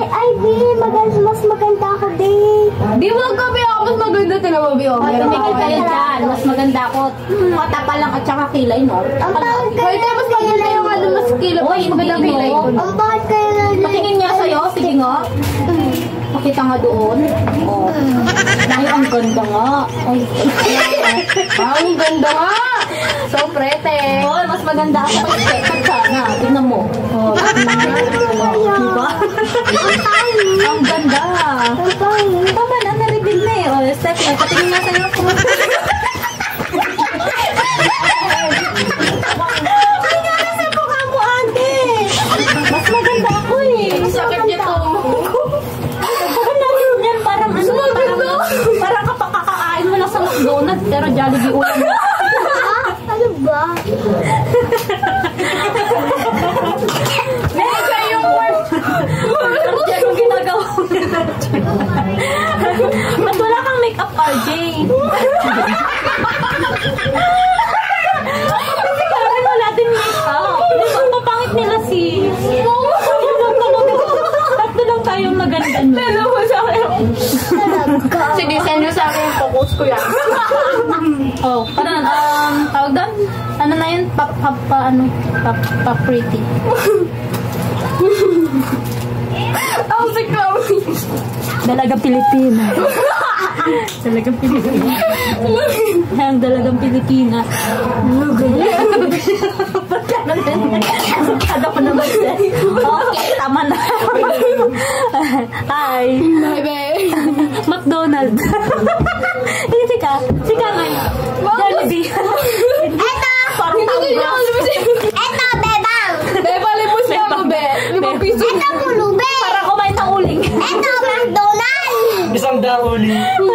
Ay, Bi, mas maganda ako, Bi. Di wag ka, Bi. Ako mas maganda talaga, Bi. Tumigil kayo dyan. Mas maganda ako. Matapa lang at saka kilay, no? Ang pangit Hoy, kayo. mas maganda yung ano, mas kilay. Uy, Mas maganda hindi, kilay ko. Ang pangit kayo na. Patingin nga sa'yo. Sige nga. Pakita nga doon. Oh. Ay, ang ganda nga. Ay, Ang ganda nga. So pretty. oh, mas maganda ako pag expected sana. Tingnan mo. Oh, diba? Ang ganda. Ang pangit. Tama na, na-reveal na eh. Oh, step na. Patingin nga sa'yo. Ay, nga sa mukha mo, ate. Mas maganda ako eh. Ang sakit niya to. Bakit natin yan? Parang ano, parang kapag kakakain mo lang sa McDonald's, pero Jollibee ulam mo. Ano ba? Mega yung yan yung ginagawa mo. Ba't wala kang make-up, RJ? Kasi kami wala din make-up. Di ba, papangit nila sis. Tatlo lang tayong maganda nun. Dalawa sa akin. Talaga. Sige, send nyo sa akin yung focus ko yan. Oh, parang, tawag doon? Ano na yun? Pa-pretty. Ako si Chloe. Dalagang Pilipina. Dalagang Pilipina. Ang dalagang Pilipina. Kada ko naman siya. Okay, tama na. Hi. Bye, babe. McDonald's. Hindi ka. Sika nga. Jollibee. Eto! Parang tawag. Eto, bebang! Beba, limos niya ako, be. 5 piso. Eto, pulubi! Parang kumain ng uling. Eto, McDonald's! Isang dauli. Ito